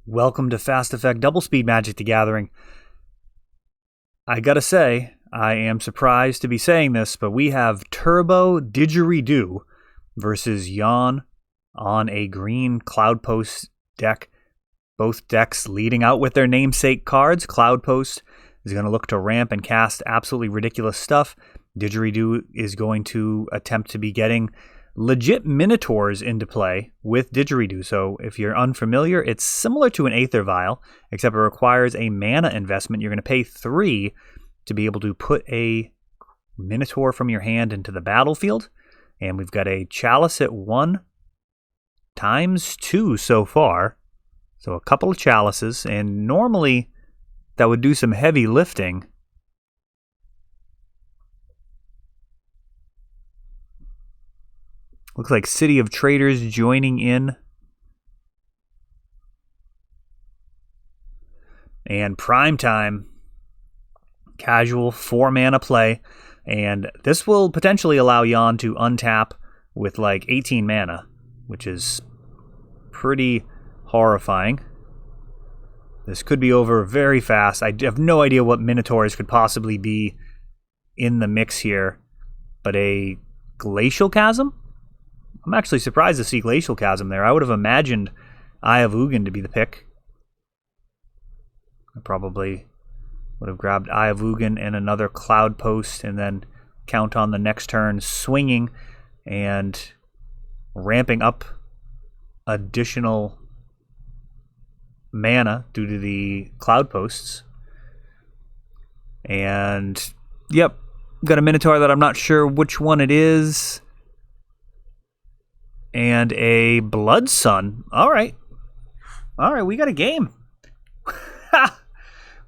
Welcome to Fast Effect Double Speed Magic the Gathering. I gotta say, I am surprised to be saying this, but we have Turbo Didgeridoo versus Yawn on a green Cloudpost deck. Both decks leading out with their namesake cards. Cloudpost is going to look to ramp and cast absolutely ridiculous stuff. Didgeridoo is going to attempt to be getting legit Minotaurs into play with Didgeridoo. So if you're unfamiliar, it's similar to an Aether Vial, except it requires a mana investment. You're going to pay 3 to be able to put a Minotaur from your hand into the battlefield. And we've got a Chalice at 1 times 2 so far. So a couple of Chalices, and normally that would do some heavy lifting. Looks like City of Traders joining in. And Primetime. Casual 4-mana play. And this will potentially allow Yawn to untap with like 18 mana, which is pretty horrifying. This could be over very fast. I have no idea what Minotaurs could possibly be in the mix here. But a Glacial Chasm? I'm actually surprised to see Glacial Chasm there. I would have imagined Eye of Ugin to be the pick. I probably would have grabbed Eye of Ugin and another Cloudpost and then count on the next turn swinging and ramping up additional mana due to the Cloudposts. And, yep, got a Minotaur that I'm not sure which one it is. And a Blood Sun. All right, we got a game.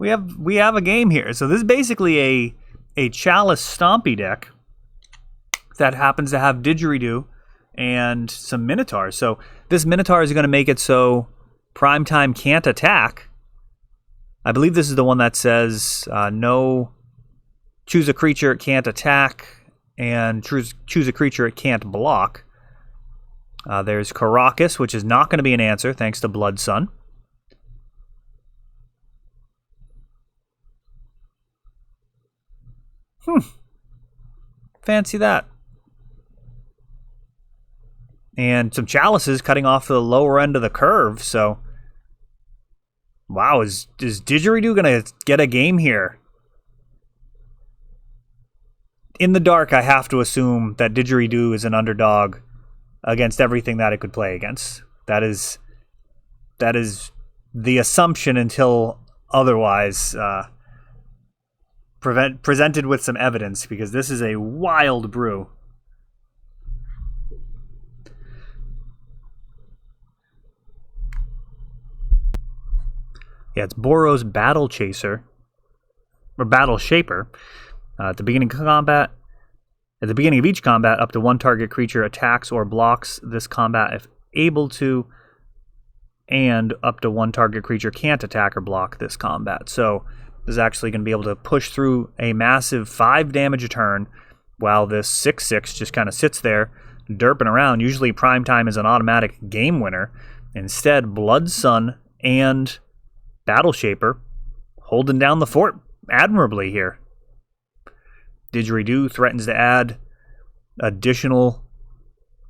we have a game here. So this is basically a Chalice Stompy deck that happens to have Didgeridoo and some Minotaurs. So this Minotaur is going to make it so Primetime can't attack. I believe this is the one that says no, choose a creature it can't attack, and choose a creature it can't block. There's Karakas, which is not going to be an answer, thanks to Blood Sun. Fancy that. And some Chalices cutting off the lower end of the curve, so... Wow, is Didgeridoo going to get a game here? In the dark, I have to assume that Didgeridoo is an underdog against everything that it could play against. That is the assumption until otherwise presented with some evidence, because this is a wild brew. Yeah, it's Boros Battle Chaser, or Battle Shaper. At the beginning of combat, at the beginning of each combat, up to one target creature attacks or blocks this combat if able to, and up to one target creature can't attack or block this combat. So this is actually going to be able to push through a massive 5 damage a turn, while this 6/6 just kind of sits there, derping around. Usually Primetime is an automatic game winner. Instead, Blood Sun and Battle Shaper holding down the fort admirably here. Didgeridoo threatens to add additional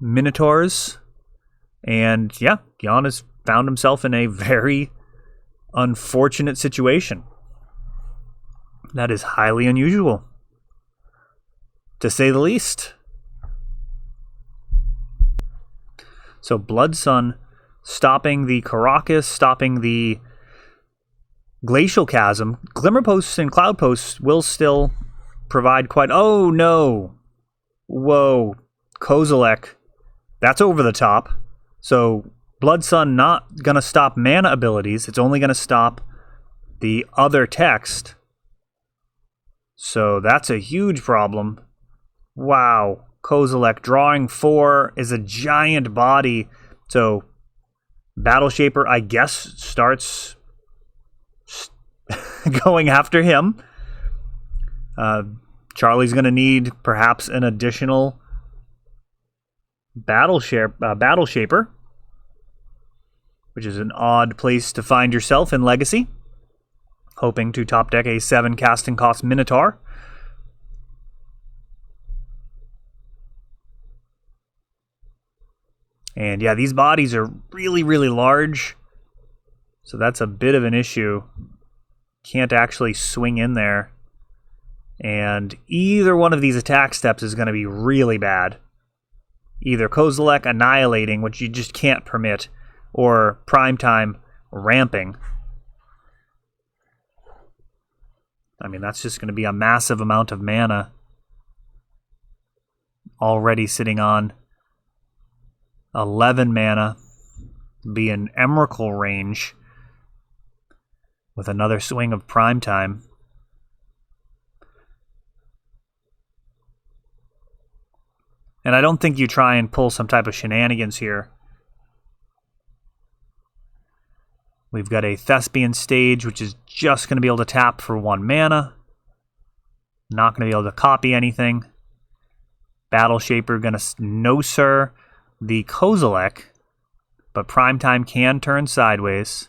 Minotaurs. And yeah, Yawn has found himself in a very unfortunate situation. That is highly unusual, to say the least. So Blood Sun stopping the Karakas, stopping the Glacial Chasm. Glimmerposts and Cloudposts will still provide quite... Oh, no. Whoa. Kozilek. That's over the top. So Blood Sun not going to stop mana abilities. It's only going to stop the other text. So that's a huge problem. Wow. Kozilek drawing 4 is a giant body. So Battle Shaper, I guess, starts going after him. Charlie's going to need perhaps an additional Battle Shaper. which is an odd place to find yourself in Legacy. Hoping to top deck a 7 casting cost Minotaur. And yeah, these bodies are really, really large. So that's a bit of an issue. Can't actually swing in there. And either one of these attack steps is going to be really bad. Either Kozilek annihilating, which you just can't permit, or Primetime ramping. I mean, that's just going to be a massive amount of mana. Already sitting on 11 mana. Be an Emrakul range with another swing of Primetime. And I don't think you try and pull some type of shenanigans here. We've got a Thespian Stage, which is just going to be able to tap for 1 mana. Not going to be able to copy anything. Battle Shaper going to no-sir the Kozilek, but Primetime can turn sideways.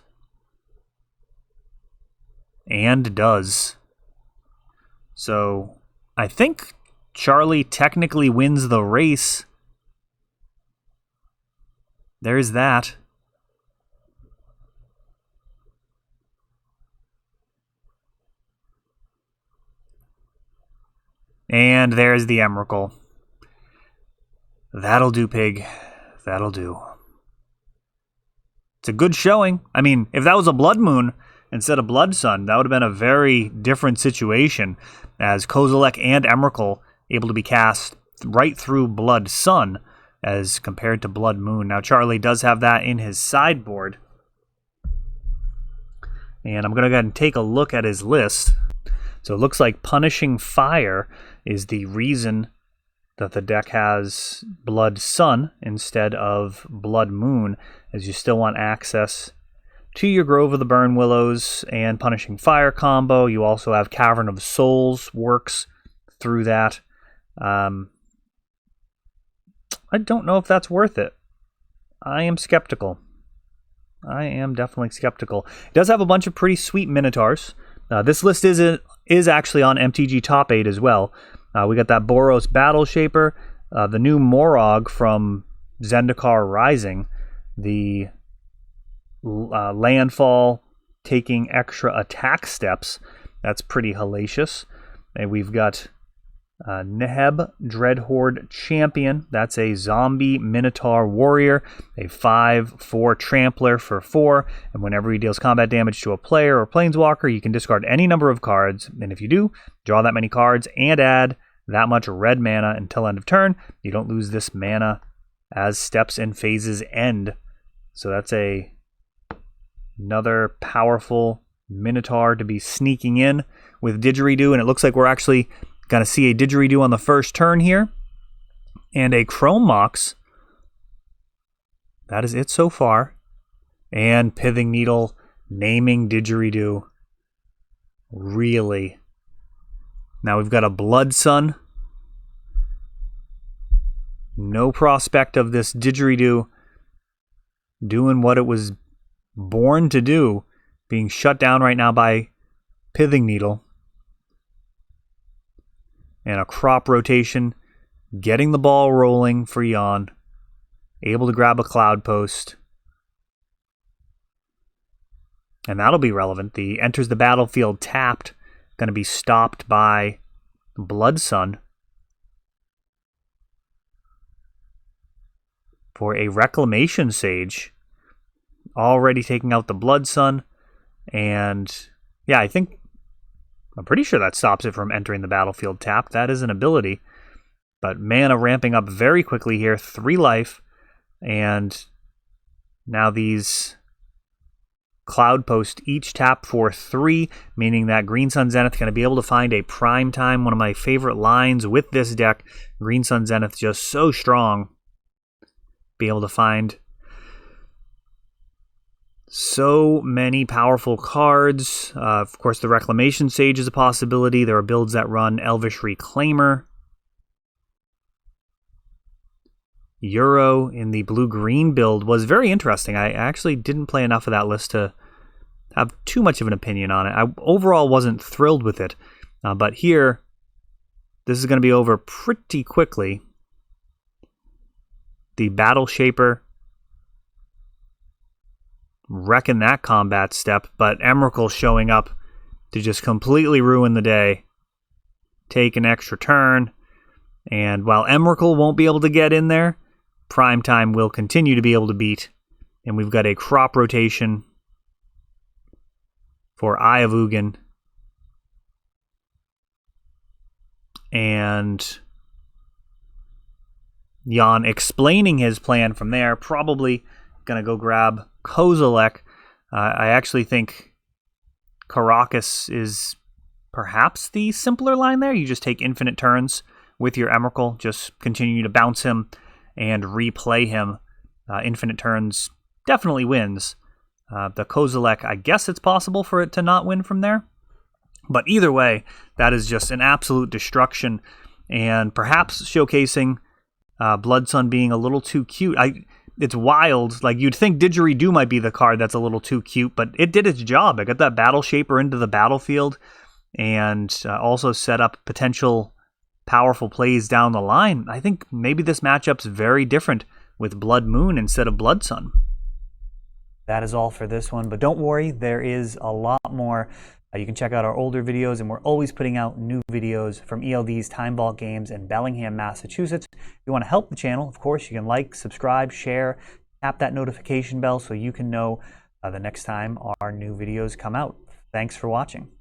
And does. So, I think Charlie technically wins the race. There's that. And there's the Emrakul. That'll do, Pig. That'll do. It's a good showing. I mean, if that was a Blood Moon instead of Blood Sun, that would have been a very different situation, as Kozilek and Emrakul able to be cast right through Blood Sun as compared to Blood Moon. Now, Charlie does have that in his sideboard. And I'm going to go ahead and take a look at his list. So it looks like Punishing Fire is the reason that the deck has Blood Sun instead of Blood Moon, as you still want access to your Grove of the Burn Willows and Punishing Fire combo. You also have Cavern of Souls works through that. I don't know if that's worth it. I am skeptical. I am definitely skeptical. It does have a bunch of pretty sweet Minotaurs. This list is actually on MTG Top 8 as well. We got that Boros Battle Shaper, the new Morog from Zendikar Rising, the landfall taking extra attack steps. That's pretty hellacious. And we've got Neheb Dreadhorde Champion. That's a zombie Minotaur warrior, a 5/4 trampler for 4, and whenever he deals combat damage to a player or planeswalker, you can discard any number of cards, and if you do, draw that many cards and add that much red mana until end of turn. You don't lose this mana as steps and phases end. So that's another powerful Minotaur to be sneaking in with Didgeridoo, and it looks like we're actually going to see a Didgeridoo on the first turn here, and a Chrome Mox. That is it so far. And Pithing Needle naming Didgeridoo. Really? Now we've got a Blood Sun. No prospect of this Didgeridoo doing what it was born to do, being shut down right now by Pithing Needle. And a crop rotation, getting the ball rolling for Jan. Able to grab a Cloud Post. And that'll be relevant. The enters the battlefield tapped, going to be stopped by Blood Sun for a Reclamation Sage. Already taking out the Blood Sun. And yeah, I'm pretty sure that stops it from entering the battlefield tapped. That is an ability. But mana ramping up very quickly here. 3 life. And now these Cloud Post each tap for 3, meaning that Green Sun Zenith going to be able to find a prime time. One of my favorite lines with this deck. Green Sun Zenith just so strong. Be able to find so many powerful cards. Of course, the Reclamation Sage is a possibility. There are builds that run Elvish Reclaimer. Euro in the blue-green build was very interesting. I actually didn't play enough of that list to have too much of an opinion on it. I overall wasn't thrilled with it, but here, this is going to be over pretty quickly. The Battle Shaper, wrecking that combat step, but Emrakul showing up to just completely ruin the day. Take an extra turn, and while Emrakul won't be able to get in there, Primetime will continue to be able to beat, and we've got a crop rotation for Eye of Ugin, and Jan explaining his plan from there, probably going to go grab Kozilek. I actually think Karakas is perhaps the simpler line there. You just take infinite turns with your Emrakul, just continue to bounce him and replay him. Infinite turns definitely wins. The Kozilek, I guess it's possible for it to not win from there. But either way, that is just an absolute destruction, and perhaps showcasing Blood Sun being a little too cute. It's wild. Like, you'd think Didgeridoo might be the card that's a little too cute, but it did its job. It got that Battle Shaper into the battlefield, and also set up potential powerful plays down the line. I think maybe this matchup's very different with Blood Moon instead of Blood Sun. That is all for this one, but don't worry, there is a lot more. You can check out our older videos, and we're always putting out new videos from ELD's Time Vault Games in Bellingham, Massachusetts. If you want to help the channel, of course, you can like, subscribe, share, tap that notification bell so you can know the next time our new videos come out. Thanks for watching.